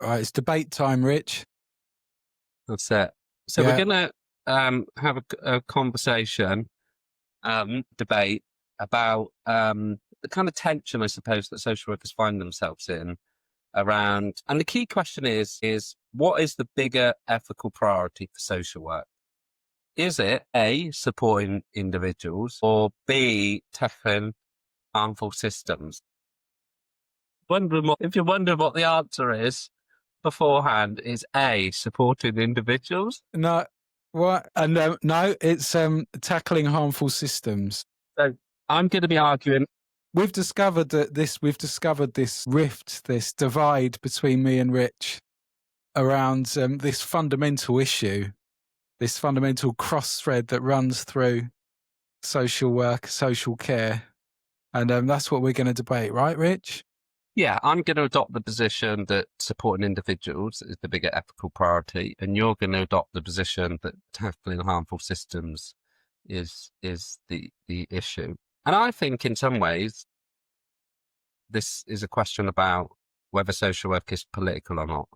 All right, it's debate time, Rich. That's it. So we're Yeah. going to have a conversation, debate about the kind of tension, I suppose, that social workers find themselves in around. And the key question is what is the bigger ethical priority for social work? Is it A, supporting individuals, or B, tackling harmful systems? If you're wondering what the answer is beforehand, is A, supporting individuals. No, what? No, it's tackling harmful systems. So I'm going to be arguing. We've discovered this rift, this divide between me and Rich around this fundamental issue, this fundamental cross thread that runs through social work, social care, and that's what we're going to debate, right, Rich? Yeah, I'm going to adopt the position that supporting individuals is the bigger ethical priority, and you're going to adopt the position that tackling harmful systems is the issue. And I think in some ways, this is a question about whether social work is political or not.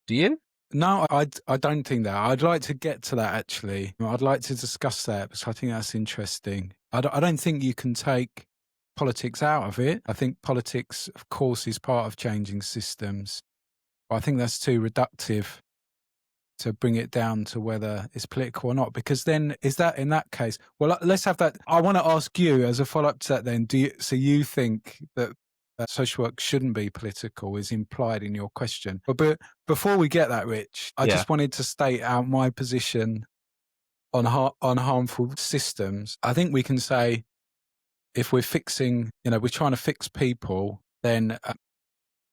Do you? No, I don't think that. I'd like to get to that, actually. I'd like to discuss that because I think that's interesting. I don't think you can take politics out of it. I think politics, of course, is part of changing systems. But I think that's too reductive to bring it down to whether it's political or not, because then is that in that case? Well, let's have that. I want to ask you as a follow-up to that then, so you think that social work shouldn't be political is implied in your question. But before we get that, Rich, I just wanted to state out my position on harmful systems. I think we can say if we're fixing, we're trying to fix people, then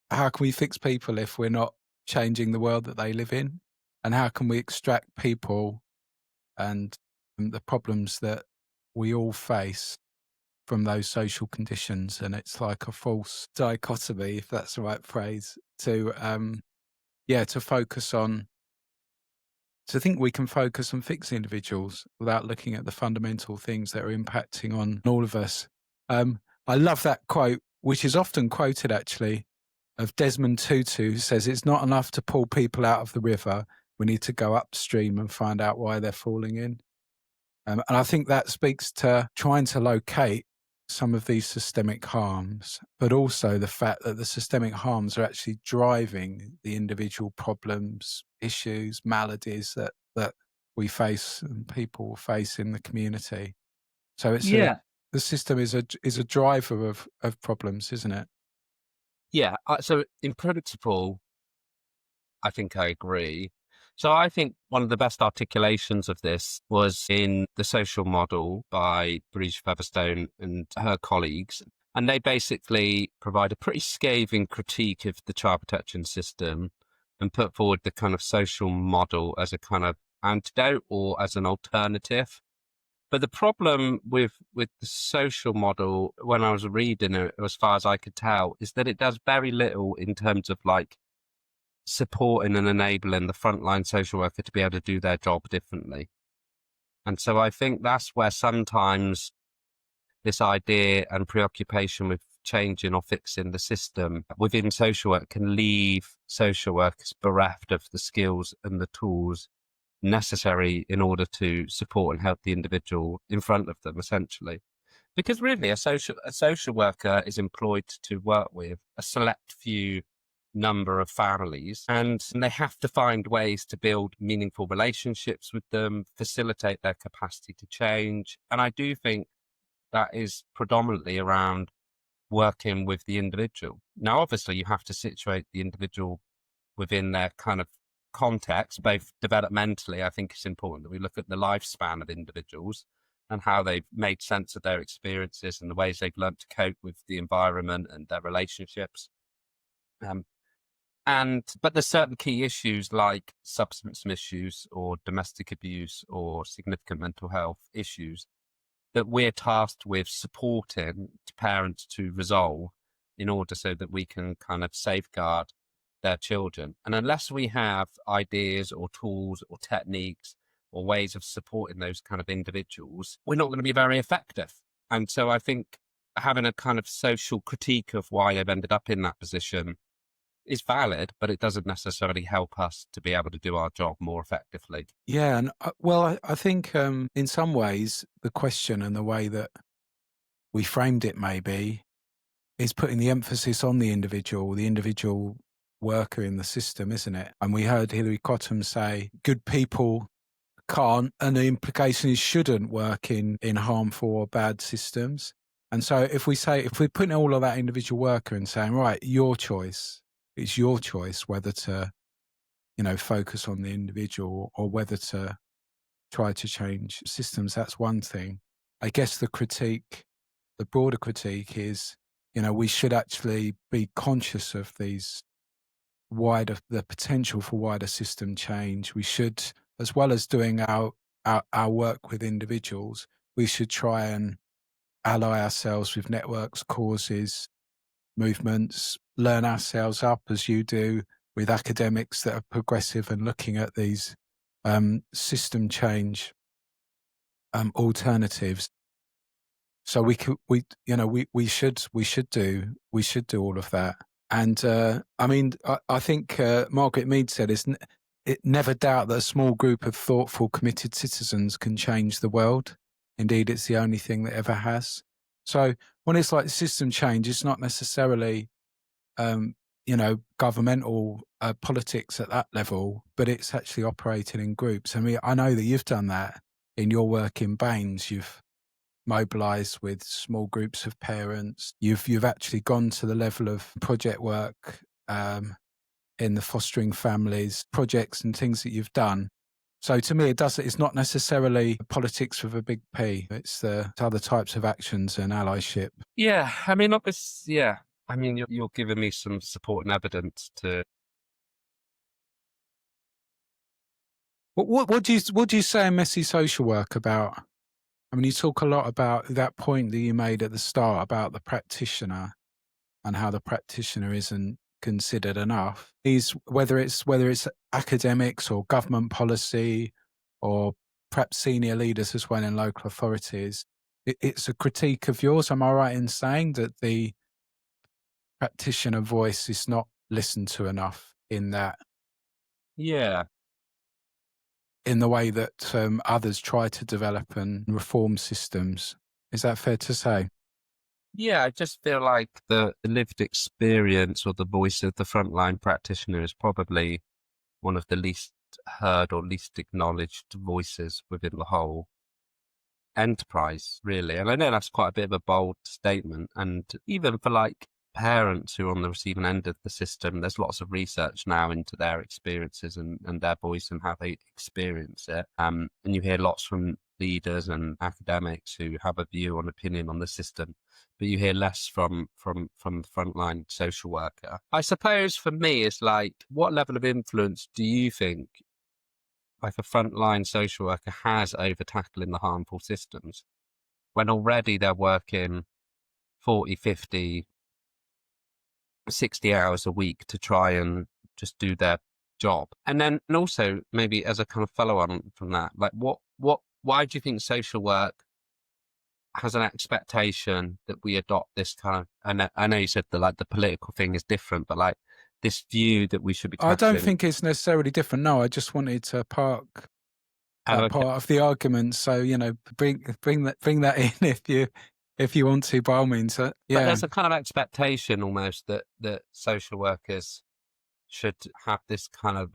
how can we fix people if we're not changing the world that they live in? And how can we extract people and the problems that we all face from those social conditions? And it's like a false dichotomy, if that's the right phrase, to focus on, to think we can focus on fixing individuals without looking at the fundamental things that are impacting on all of us. I love that quote, which is often quoted actually, of Desmond Tutu, who says it's not enough to pull people out of the river. We need to go upstream and find out why they're falling in. And I think that speaks to trying to locate some of these systemic harms, but also the fact that the systemic harms are actually driving the individual problems, issues, maladies that we face and people face in the community. So it's the system is a driver of problems, isn't it? Yeah. So in principle, I think I agree. So I think one of the best articulations of this was in The Social Model by Breach Featherstone and her colleagues. And they basically provide a pretty scathing critique of the child protection system and put forward the kind of social model as a kind of antidote or as an alternative. But the problem with the social model, when I was reading it, as far as I could tell, is that it does very little in terms of like supporting and enabling the frontline social worker to be able to do their job differently. And so I think that's where sometimes this idea and preoccupation with changing or fixing the system within social work can leave social workers bereft of the skills and the tools necessary in order to support and help the individual in front of them, essentially. Because really, a social worker is employed to work with a select few number of families, and they have to find ways to build meaningful relationships with them, facilitate their capacity to change. And I do think that is predominantly around working with the individual. Now, obviously, you have to situate the individual within their kind of context, both developmentally. I think it's important that we look at the lifespan of individuals and how they've made sense of their experiences and the ways they've learned to cope with the environment and their relationships. But there's certain key issues like substance misuse or domestic abuse or significant mental health issues that we're tasked with supporting parents to resolve in order so that we can kind of safeguard their children. And unless we have ideas or tools or techniques or ways of supporting those kind of individuals, we're not going to be very effective. And so I think having a kind of social critique of why they've ended up in that position is valid, but it doesn't necessarily help us to be able to do our job more effectively. Yeah, and I think in some ways the question and the way that we framed it maybe is putting the emphasis on the individual worker in the system, isn't it? And we heard Hilary Cottam say, good people can't, and the implication is shouldn't work in harmful or bad systems. And so if we're putting all of that individual worker and saying, right, it's your choice whether to, focus on the individual or whether to try to change systems, that's one thing. I guess the broader critique is, we should actually be conscious of the potential for wider system change. We should, as well as doing our work with individuals, we should try and ally ourselves with networks, causes, movements, learn ourselves up as you do with academics that are progressive and looking at these system change alternatives. So we should do all of that. And I think Margaret Mead said, it never doubt that a small group of thoughtful, committed citizens can change the world. Indeed, it's the only thing that ever has. So when it's like system change, it's not necessarily, governmental politics at that level, but it's actually operating in groups. I mean, I know that you've done that in your work in Baines. You've mobilised with small groups of parents. You've actually gone to the level of project work in the fostering families projects and things that you've done. So to me, it's not necessarily politics with a big P. It's the other types of actions and allyship. Yeah, I mean, obviously, yeah. I mean, you're giving me some support and evidence to. What do you say in messy social work about? I mean, you talk a lot about that point that you made at the start about the practitioner and how the practitioner isn't considered enough. Whether it's academics or government policy or perhaps senior leaders as well in local authorities, it's a critique of yours. Am I right in saying that the practitioner voice is not listened to enough in that? Yeah. In the way that others try to develop and reform systems. Is that fair to say? Yeah, I just feel like the lived experience or the voice of the frontline practitioner is probably one of the least heard or least acknowledged voices within the whole enterprise, really. And I know that's quite a bit of a bold statement. And even for like parents who are on the receiving end of the system, there's lots of research now into their experiences and their voice and how they experience it. And you hear lots from leaders and academics who have a view and opinion on the system, but you hear less from the frontline social worker. I suppose for me, it's like, what level of influence do you think like a frontline social worker has over tackling the harmful systems when already they're working 40, 50, 60 hours a week to try and just do their job? And then, and also maybe as a kind of follow on from that, like why do you think social work has an expectation that we adopt this kind of, and I know you said that the political thing is different, but like this view that we should be tackling. I don't think it's necessarily different. No, I just wanted to park that part of the argument. So, bring that in if you want to, by all means. Yeah. But there's a kind of expectation almost that social workers should have this kind of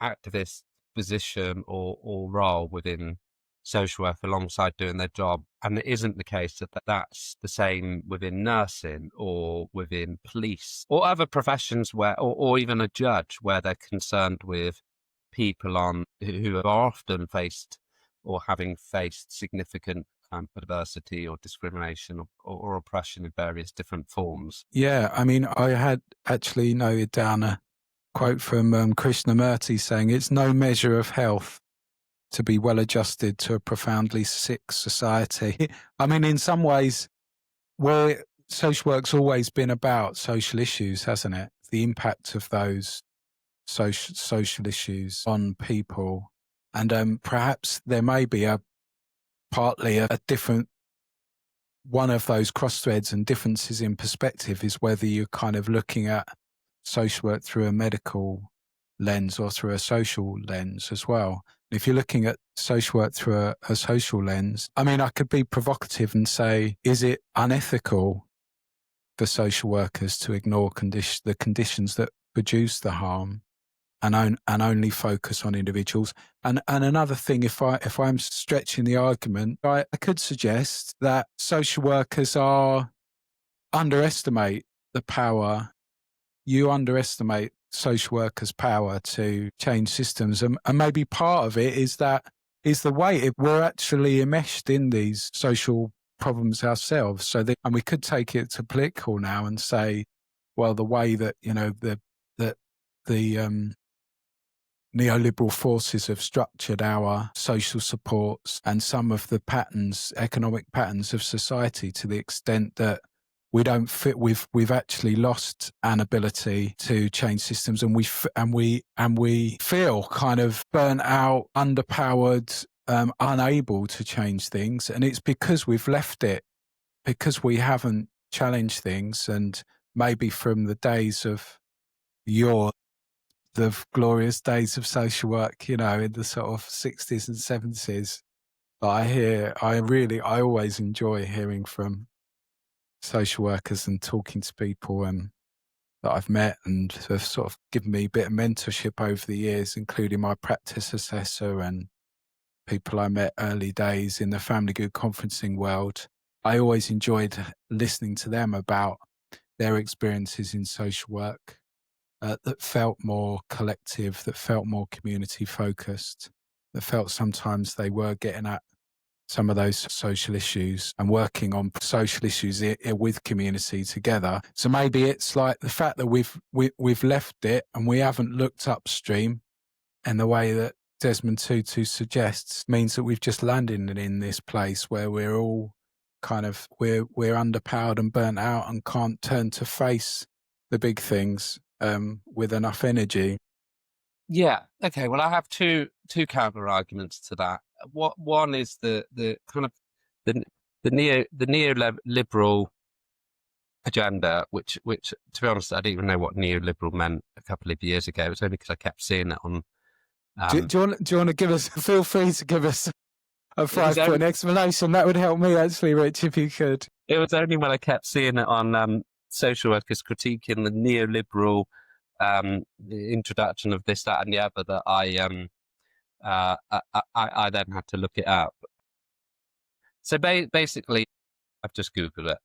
activist position or role within social work alongside doing their job. And it isn't the case that that's the same within nursing or within police or other professions or even a judge where they're concerned with people who are often faced or having faced significant adversity or discrimination or oppression in various different forms. Yeah, I mean, I had actually noted down a quote from Krishnamurti saying, it's no measure of health to be well adjusted to a profoundly sick society. I mean, in some ways, where social work's always been about social issues, hasn't it? The impact of those social issues on people. And perhaps there may be partly a different one of those cross threads and differences in perspective is whether you're kind of looking at social work through a medical lens or through a social lens as well. If you're looking at social work through a social lens, I mean, I could be provocative and say, is it unethical for social workers to ignore the conditions that produce the harm and only focus on individuals? And another thing, if I'm stretching the argument, I could suggest that social workers underestimate the power. You underestimate social workers' power to change systems, and maybe part of it is the way we're actually enmeshed in these social problems ourselves. So and we could take it to political now and say, well, the way that the neoliberal forces have structured our social supports and some of the economic patterns of society, to the extent that we don't fit. We've actually lost an ability to change systems, and we feel kind of burnt out, underpowered, unable to change things, and it's because we've left it, because we haven't challenged things, and maybe from the days of the glorious days of social work, in the sort of 60s and 70s. But I always enjoy hearing from social workers and talking to people that I've met and have sort of given me a bit of mentorship over the years, including my practice assessor and people I met early days in the family good conferencing world. I always enjoyed listening to them about their experiences in social work. That felt more collective, that felt more community focused, that felt sometimes they were getting at some of those social issues and working on social issues with community together. So maybe it's like the fact that we've left it and we haven't looked upstream in the way that Desmond Tutu suggests, means that we've just landed in this place where we're all kind of we're underpowered and burnt out and can't turn to face the big things with enough energy. Yeah. Okay. Well, I have two counter arguments to that. One is the kind of the neoliberal agenda, which to be honest, I didn't even know what neoliberal meant a couple of years ago. It was only because I kept seeing it on. Do you want to give us? Feel free to give us a 5-point explanation. That would help me actually, Rich, if you could. It was only when I kept seeing it on social workers critiquing the neoliberal the introduction of this, that, and the other that I then had to look it up. So basically, I've just Googled it.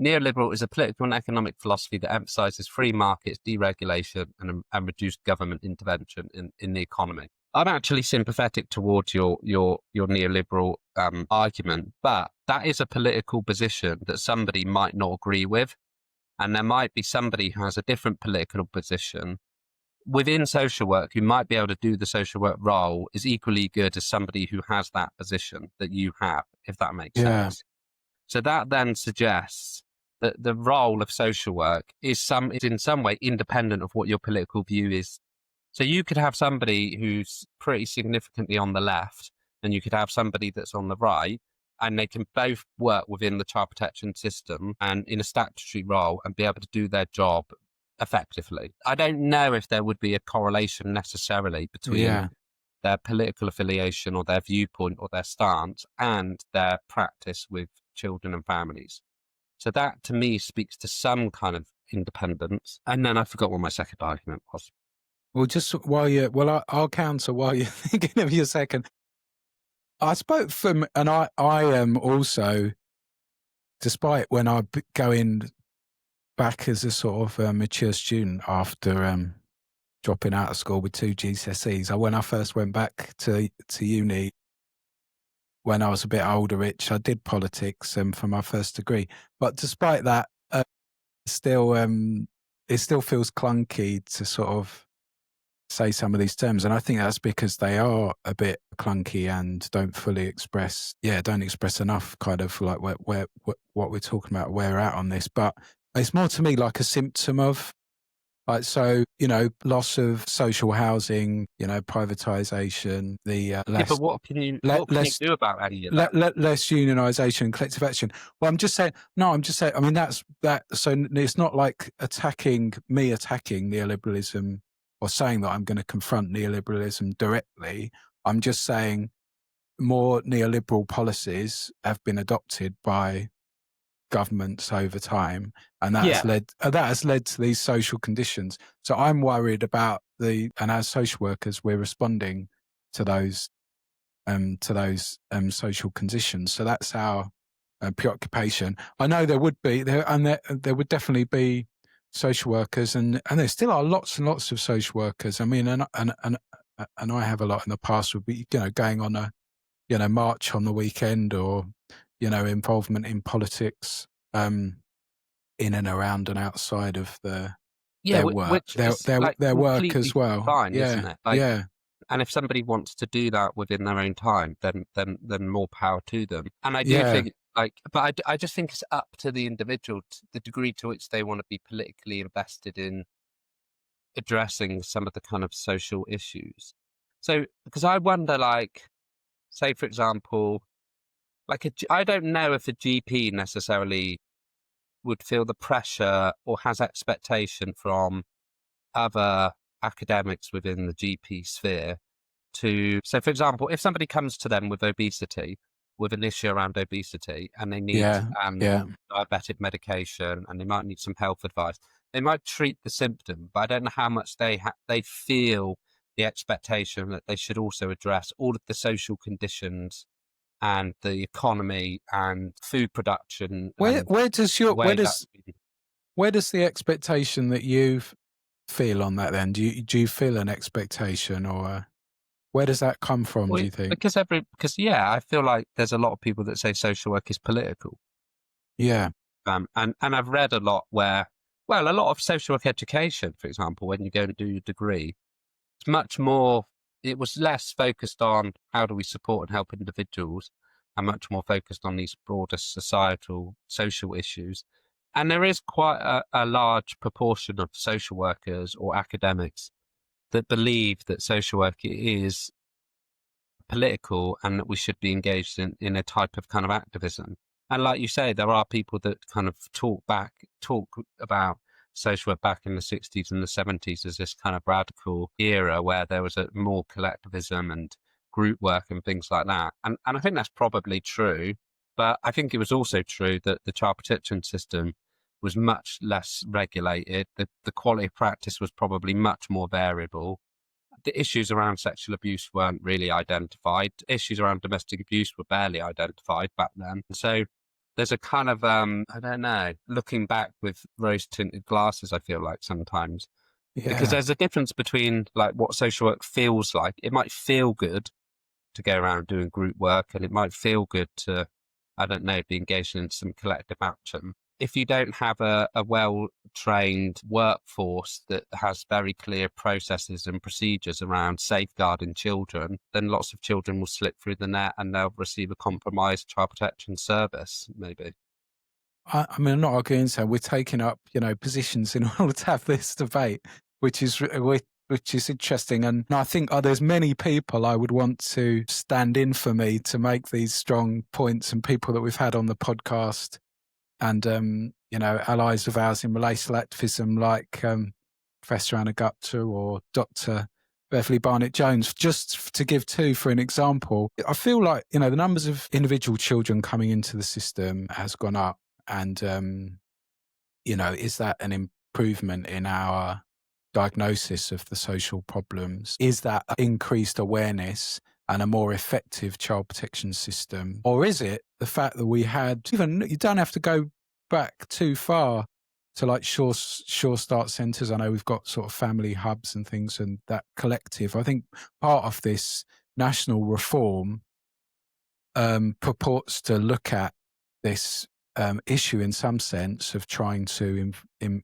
Neoliberal is a political and economic philosophy that emphasizes free markets, deregulation, and reduced government intervention in the economy. I'm actually sympathetic towards your neoliberal argument, but that is a political position that somebody might not agree with. And there might be somebody who has a different political position within social work who might be able to do the social work role is equally good as somebody who has that position that you have, if that makes sense. So that then suggests that the role of social work is in some way independent of what your political view is. So you could have somebody who's pretty significantly on the left, and you could have somebody that's on the right, and they can both work within the child protection system and in a statutory role and be able to do their job effectively. I don't know if there would be a correlation necessarily between their political affiliation or their viewpoint or their stance and their practice with children and families. So that to me speaks to some kind of independence. And then I forgot what my second argument was. Well, just I'll counter while you're thinking of your second. I spoke from, and I am also, despite when I go in back as a sort of mature student after dropping out of school with 2 GCSEs, when I first went back to uni, when I was a bit older, Rich, I did politics for my first degree. But despite that, it still feels clunky to sort of say some of these terms, and I think that's because they are a bit clunky and don't express enough kind of like where what we're talking about, where we're at on this. But it's more to me like a symptom of Like, so, loss of social housing, privatisation, the Yeah, but less what can you less do about any of that? less unionisation and collective action. Well, I'm just saying. No, I'm just saying. I mean, that's that. So it's not like attacking neoliberalism or saying that I'm going to confront neoliberalism directly. I'm just saying more neoliberal policies have been adopted by governments over time, and Yeah, that has led to these social conditions. So I'm worried about and as social workers, we're responding to those social conditions. So that's our preoccupation. I know there would be there would definitely be social workers, and there still are lots and lots of social workers. I mean, and I have a lot in the past. Would be going on a march on the weekend, or involvement in politics in and around and outside of yeah, their work, which is like their work as completely well. fine, isn't Yeah, it? Like, yeah, and if somebody wants to do that within their own time, then more power to them. And I do yeah. think, like, but I just think it's up to the individual, the degree to which they want to be politically invested in addressing some of the kind of social issues. So, because I wonder, like, say for example, like I don't know if a GP necessarily would feel the pressure or has expectation from other academics within the GP sphere to, so for example, if somebody comes to them with obesity, with an issue around obesity, and they need Yeah, yeah. diabetic medication, and they might need some health advice, they might treat the symptom, but I don't know how much they feel the expectation that they should also address all of the social conditions and the economy and food production Where and where does the your way that. where does the expectation that you feel on that then? Do you feel an expectation, or where does that come from? Do Well, you think? because yeah, I feel like there's a lot of people that say social work is political. Yeah, And I've read a lot where, well, a lot of social work education, for example, when you go to do your degree, it's much more, it was less focused on how do we support and help individuals, and much more focused on these broader societal social issues. And there is quite a large proportion of social workers or academics that believe that social work is political and that we should be engaged in a type of kind of activism. And like you say, there are people that kind of talk about social work back in the 60s and the 70s as this kind of radical era where there was a more collectivism and group work and things like that. And I think that's probably true. But I think it was also true that the child protection system was much less regulated. The quality of practice was probably much more variable. The issues around sexual abuse weren't really identified. Issues around domestic abuse were barely identified back then. So there's a kind of, I don't know, looking back with rose tinted glasses, I feel like sometimes, because yeah. there's a difference between like what social work feels like. It might feel good to go around doing group work, and it might feel good to, I don't know, be engaged in some collective action. If you don't have a well trained workforce that has very clear processes and procedures around safeguarding children, then lots of children will slip through the net and they'll receive a compromised child protection service, maybe. I mean, I'm not arguing. So we're taking up, positions in order to have this debate, which is interesting. And I think there's many people I would want to stand in for me to make these strong points, and people that we've had on the podcast, and allies of ours in relational activism, like Professor Anna Gupta or Dr. Beverly Barnett Jones, just to give two for an example. I feel like the numbers of individual children coming into the system has gone up, and is that an improvement in our diagnosis of the social problems? Is that increased awareness and a more effective child protection system? Or is it the fact that we had, even, you don't have to go back too far to like Sure Start centres. I know we've got sort of family hubs and things, and that collective. I think part of this national reform purports to look at this issue in some sense of trying to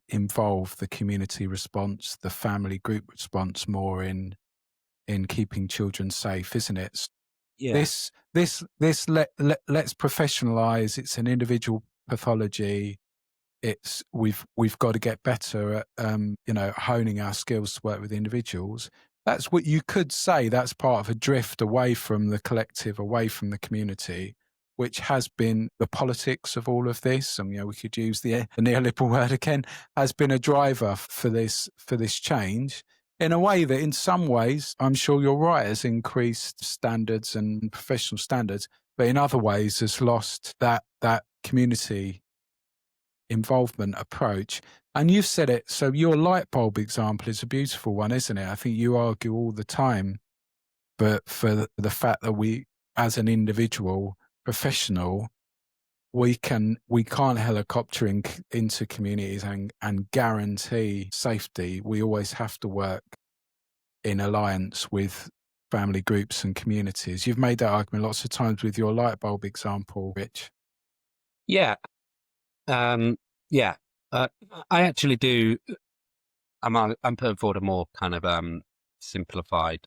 involve the community response, the family group response more in keeping children safe, isn't it? Yeah. Let's professionalize. It's an individual pathology. we've got to get better at honing our skills to work with individuals. That's what you could say. That's part of a drift away from the collective, away from the community, which has been the politics of all of this. And we could use the neoliberal word again, has been a driver for this change. In a way that, in some ways, I'm sure you're right, has increased standards and professional standards, but in other ways has lost that community involvement approach. And you've said it, so your light bulb example is a beautiful one, isn't it? I think you argue all the time, but for the fact that we, as an individual professional, we can't helicopter into communities and guarantee safety. We always have to work in alliance with family groups and communities. You've made that argument lots of times with your light bulb example, Rich. Yeah. Yeah. I actually do. I'm putting forward a more kind of simplified.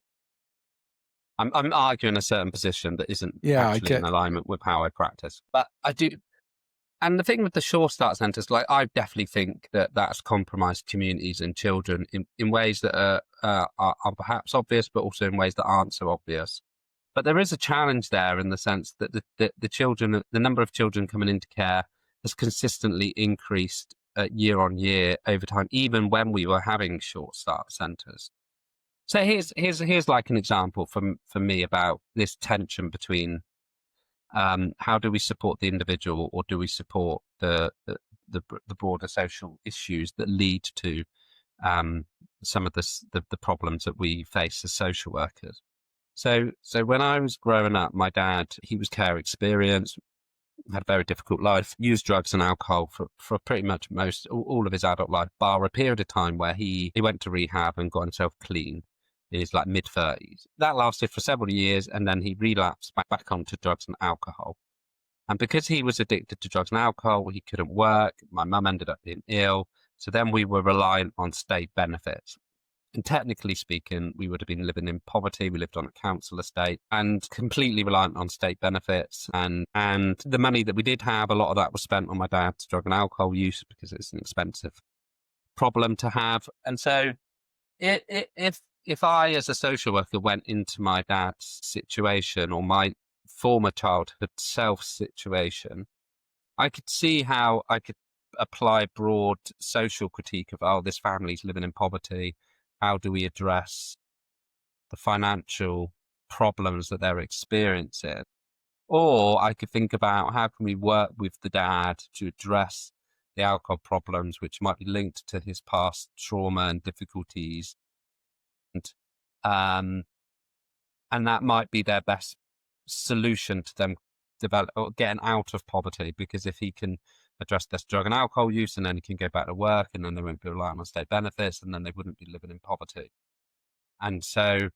I'm arguing a certain position that isn't actually in alignment with how I practice. But I do. And the thing with the Sure Start centres, like, I definitely think that that's compromised communities and children in ways that are perhaps obvious, but also in ways that aren't so obvious. But there is a challenge there in the sense that the children, the number of children coming into care has consistently increased year on year over time, even when we were having Short Start centres. So here's like an example for me about this tension between how do we support the individual, or do we support the broader social issues that lead to some of the problems that we face as social workers. So when I was growing up, my dad, he was care experienced, had a very difficult life, used drugs and alcohol for pretty much all of his adult life, bar a period of time where he went to rehab and got himself clean in his like mid-30s. That lasted for several years, and then he relapsed back onto drugs and alcohol. And because he was addicted to drugs and alcohol, he couldn't work. My mum ended up being ill. So then we were reliant on state benefits. And technically speaking, we would have been living in poverty. We lived on a council estate and completely reliant on state benefits. And the money that we did have, a lot of that was spent on my dad's drug and alcohol use because it's an expensive problem to have. And so if I, as a social worker, went into my dad's situation or my former childhood self situation, I could see how I could apply broad social critique of, this family's living in poverty. How do we address the financial problems that they're experiencing? Or I could think about how can we work with the dad to address the alcohol problems, which might be linked to his past trauma and difficulties. And that might be their best solution to them develop or getting out of poverty, because if he can address this drug and alcohol use, and then he can go back to work, and then they won't be relying on state benefits, and then they wouldn't be living in poverty. And so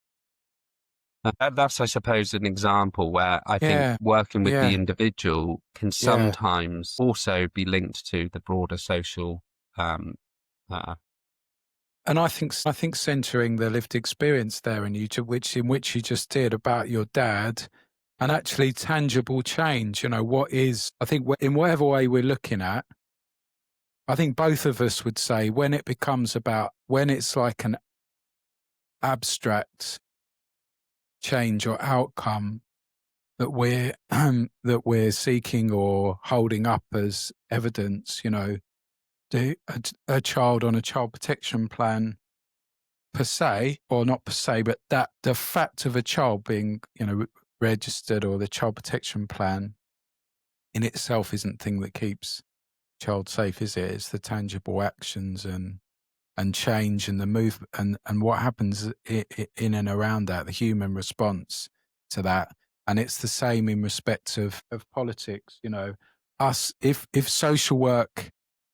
that's, I suppose, an example where I think working with the individual can sometimes also be linked to the broader social. And I think centering the lived experience there in which you just did about your dad, and actually tangible change. What is, I think, in whatever way we're looking at, I think both of us would say when it's like an abstract change or outcome that we're seeking or holding up as evidence, a child on a child protection plan per se, or not per se, but that the fact of a child being, registered, or the child protection plan in itself isn't the thing that keeps child safe, is it? It's the tangible actions and change and the movement and what happens in and around that, the human response to that. And it's the same in respect of politics, us, if social work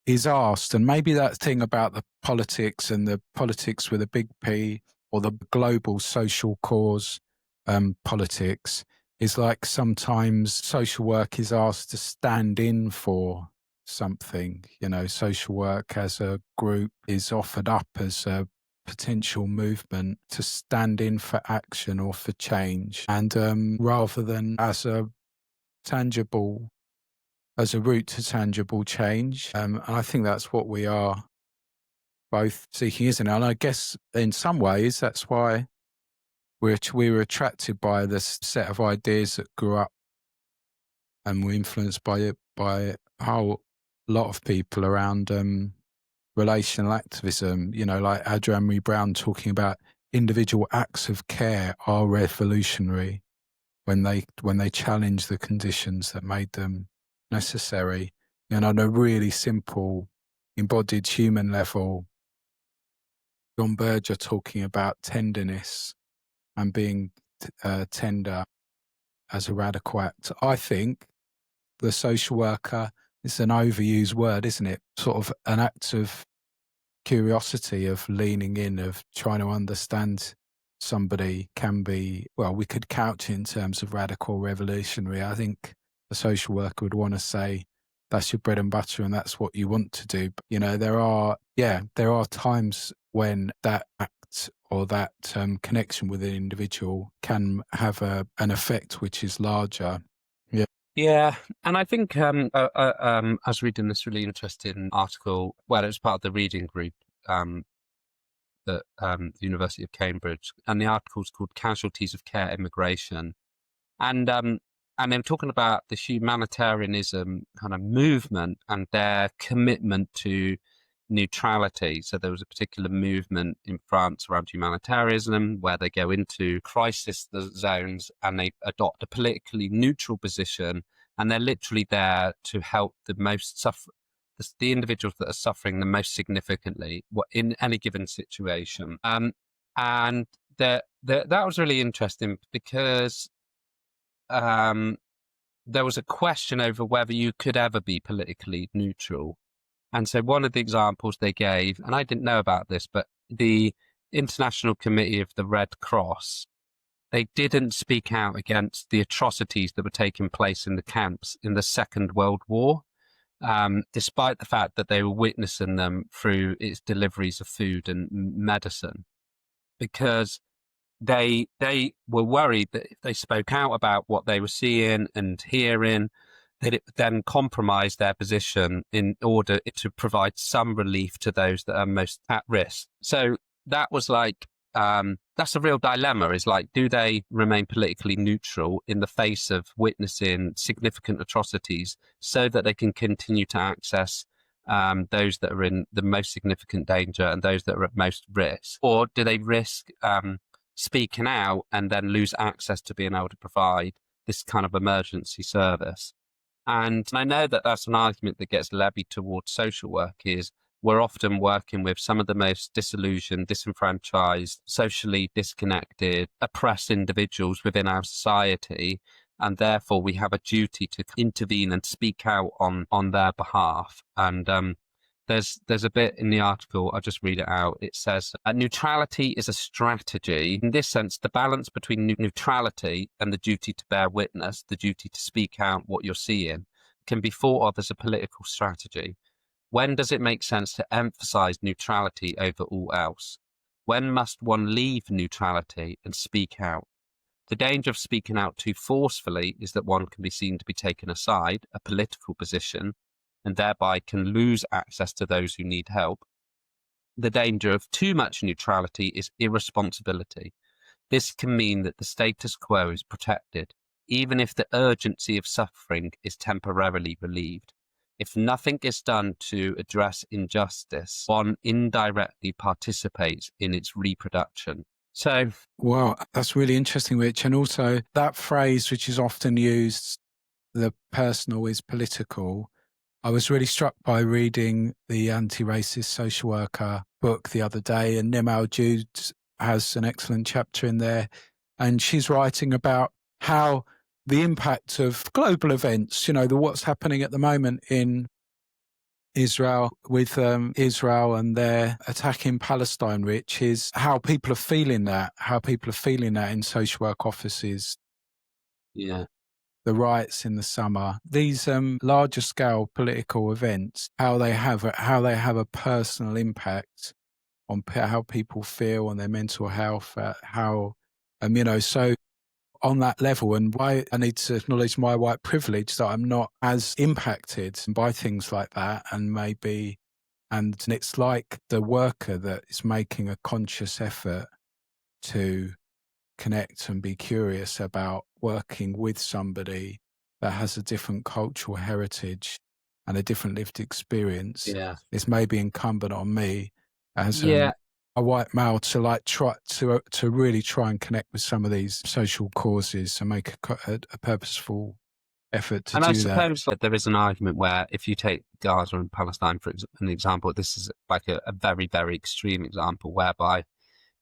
is asked, and maybe that thing about the politics and the politics with a big P, or the global social cause politics, is like sometimes social work is asked to stand in for something. Social work as a group is offered up as a potential movement to stand in for action or for change, and rather than as a tangible as a route to tangible change. And I think that's what we are both seeking, isn't it? And I guess in some ways that's why we were attracted by this set of ideas that grew up and were influenced by a whole lot of people around relational activism. You know, like Adrian Marie Brown talking about individual acts of care are revolutionary when they challenge the conditions that made them necessary. And on a really simple, embodied human level, John Berger talking about tenderness and being tender as a radical act. I think the social worker is an overused word, isn't it? Sort of an act of curiosity, of leaning in, of trying to understand somebody can be, well, we could couch it in terms of radical revolutionary. I think the social worker would want to say that's your bread and butter and that's what you want to do. But, you know, there are times when that act or that connection with an individual can have an effect which is larger. Yeah. Yeah, and I think I was reading this really interesting article. Well, it was part of the reading group at the University of Cambridge, and the article's called "Casualties of Care Immigration," and they were talking about the humanitarianism kind of movement and their commitment to neutrality. So there was a particular movement in France around humanitarianism where they go into crisis zones and they adopt a politically neutral position, and they're literally there to help the individuals that are suffering the most significantly in any given situation. And that was really interesting because there was a question over whether you could ever be politically neutral. And so one of the examples they gave, and I didn't know about this, but the International Committee of the Red Cross, they didn't speak out against the atrocities that were taking place in the camps in the Second World War, despite the fact that they were witnessing them through its deliveries of food and medicine, because they were worried that if they spoke out about what they were seeing and hearing, that it would then compromise their position in order to provide some relief to those that are most at risk. So that was like, that's a real dilemma, is like, do they remain politically neutral in the face of witnessing significant atrocities so that they can continue to access those that are in the most significant danger and those that are at most risk? Or do they risk speaking out and then lose access to being able to provide this kind of emergency service? And I know that that's an argument that gets levied towards social work, is we're often working with some of the most disillusioned, disenfranchised, socially disconnected, oppressed individuals within our society. And therefore we have a duty to intervene and speak out on their behalf. And there's a bit in the article, I'll just read it out. It says, neutrality is a strategy. In this sense, the balance between neutrality and the duty to bear witness, the duty to speak out what you're seeing, can be thought of as a political strategy. When does it make sense to emphasize neutrality over all else? When must one leave neutrality and speak out? The danger of speaking out too forcefully is that one can be seen to be taking a side, a political position, and thereby can lose access to those who need help. The danger of too much neutrality is irresponsibility. This can mean that the status quo is protected, even if the urgency of suffering is temporarily relieved. If nothing is done to address injustice, one indirectly participates in its reproduction. So, wow, that's really interesting, Rich. And also that phrase, which is often used, the personal is political. I was really struck by reading the Anti-Racist Social Worker book the other day, and Nimal Jude has an excellent chapter in there. And she's writing about how the impact of global events, you know, what's happening at the moment in Israel with Israel and their attack in Palestine, Rich, is how people are feeling that, in social work offices. yeah. The riots in the summer, these larger scale political events, how they have a personal impact on how people feel, on their mental health, how you know. So on that level, and why I need to acknowledge my white privilege that I'm not as impacted by things like that, and it's like the worker that is making a conscious effort to connect and be curious about working with somebody that has a different cultural heritage and a different lived experience. Yeah. It's maybe incumbent on me as Yeah. a white male to try to really try and connect with some of these social causes and make a purposeful effort to And I do that. suppose there is an argument where if you take Gaza and Palestine for an example, this is like a very, very extreme example whereby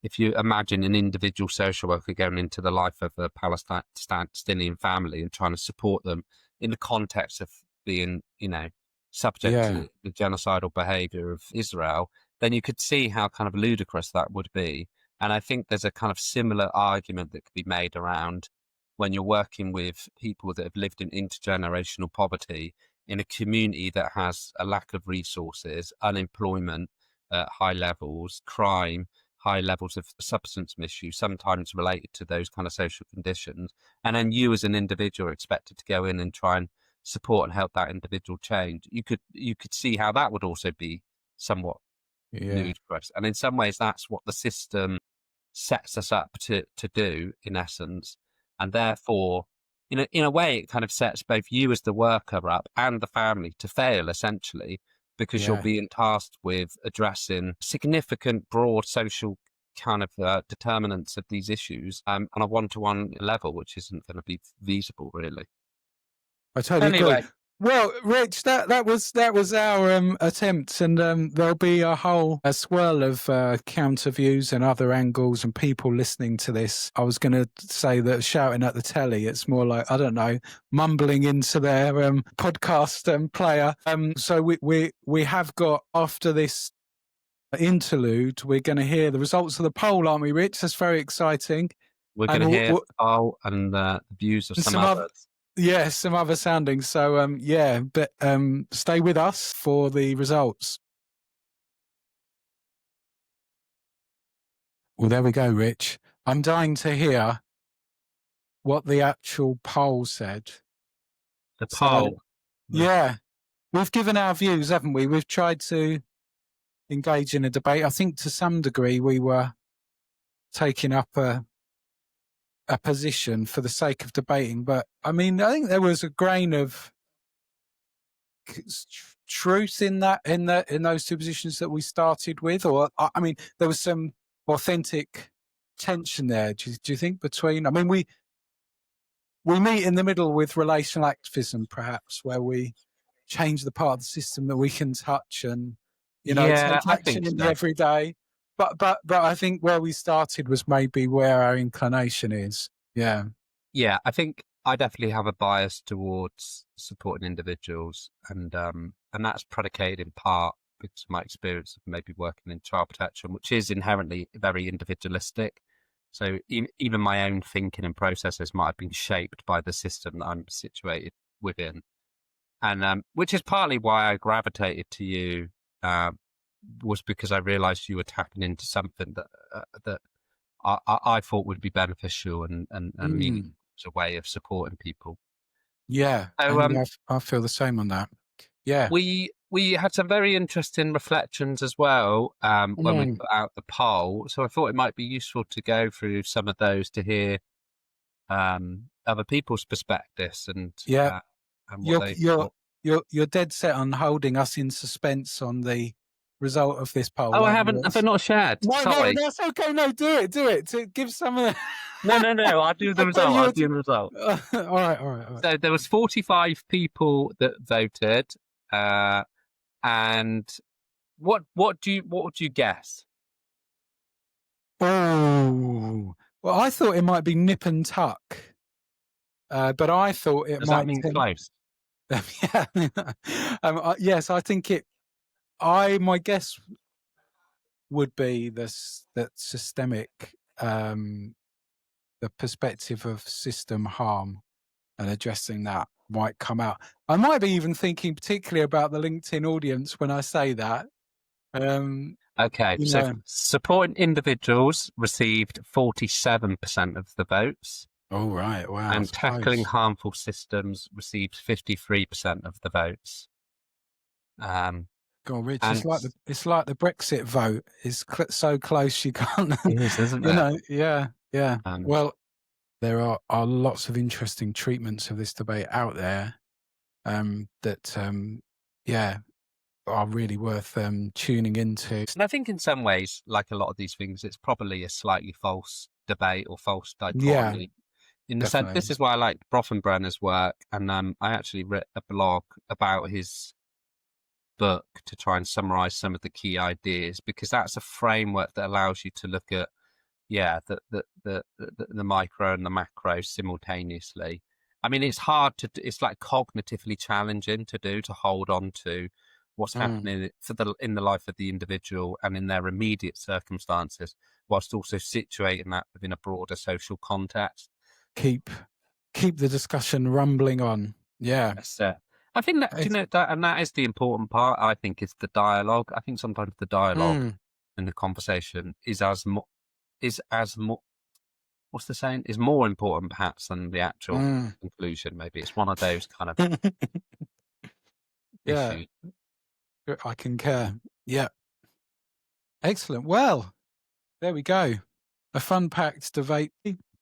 if you imagine an individual social worker going into the life of a Palestinian family and trying to support them in the context of being, subject to the genocidal behavior of Israel, then you could see how kind of ludicrous that would be. And I think there's a kind of similar argument that could be made around when you're working with people that have lived in intergenerational poverty in a community that has a lack of resources, unemployment at high levels, crime, high levels of substance misuse, sometimes related to those kind of social conditions. And then you as an individual are expected to go in and try and support and help that individual change. You could see how that would also be somewhat ludicrous. And in some ways, that's what the system sets us up to do, in essence. And therefore, in a way, it kind of sets both you as the worker up and the family to fail, essentially, because you're being tasked with addressing significant, broad social kind of determinants of these issues on a one-to-one level, which isn't going to be feasible, really. I totally agree. Well, Rich, that was our attempt, and there'll be a swirl of counter views and other angles and people listening to this. I was going to say that shouting at the telly, it's more like, I don't know, mumbling into their podcast player. So we have got, after this interlude, we're going to hear the results of the poll, aren't we, Rich? That's very exciting. We're going to hear the poll and the views of some others. Yeah, some other soundings. So, but stay with us for the results. Well, there we go, Rich. I'm dying to hear what the actual poll said. The poll? Yeah. We've given our views, haven't we? We've tried to engage in a debate. I think to some degree we were taking up a position for the sake of debating, but I mean, I think there was a grain of truth in those two positions that we started with, or I mean, there was some authentic tension there. Do you think between? I mean, we meet in the middle with relational activism, perhaps, where we change the part of the system that we can touch and take action in the everyday. But I think where we started was maybe where our inclination is. Yeah. Yeah, I think I definitely have a bias towards supporting individuals, and that's predicated in part because of my experience of maybe working in child protection, which is inherently very individualistic. So even my own thinking and processes might have been shaped by the system that I'm situated within, and which is partly why I gravitated to you. Was because I realised you were tapping into something that I thought would be beneficial and meaningful as a way of supporting people. Yeah, so, I feel the same on that. Yeah, we had some very interesting reflections as well when we put out the poll. So I thought it might be useful to go through some of those to hear other people's perspectives and what they thought. You're dead set on holding us in suspense on the result of this poll. Oh, I haven't. Have I not shared? No, Sorry. No, that's okay. No, do it. To give some of No. I'll do the result. I'll do the result. All right. So there was 45 people that voted, and what would you guess? Oh, well, I thought it might be nip and tuck, but I thought it Does might that mean close? Yeah. Yes, I think it. My guess would be that systemic, the perspective of system harm and addressing that might come out. I might be even thinking particularly about the LinkedIn audience when I say that. Okay, so supporting individuals received 47% of the votes, Oh, right. Wow. and It's tackling close. harmful systems received 53% of the votes. Um, God, Rich, and it's like the Brexit vote. It's so close you can't, it is, isn't you it? know. Yeah, yeah. Um, Well, there are lots of interesting treatments of this debate out there that, yeah, are really worth tuning into. and I think in some ways, like a lot of these things, it's probably a slightly false debate or false Yeah, dichotomy. In the sense, this definitely. is why I like Brofenbrenner's work, and I actually wrote a blog about his book to try and summarize some of the key ideas, because that's a framework that allows you to look at, yeah, the micro and the macro simultaneously. I mean, it's hard to it's like cognitively challenging to do, to hold on to what's Mm. happening in the life of the individual and in their immediate circumstances, whilst also situating that within a broader social context. Keep keep the discussion rumbling on. Yeah. That's I think that, do you It's, know that, and that is the important part. I think is the dialogue. I think sometimes the dialogue mm, and the conversation is as more, what's the saying, is more important perhaps than the actual mm. conclusion. Maybe it's one of those kind of Yeah, issues. I concur. Yeah. Excellent. Well, there we go. A fun packed debate.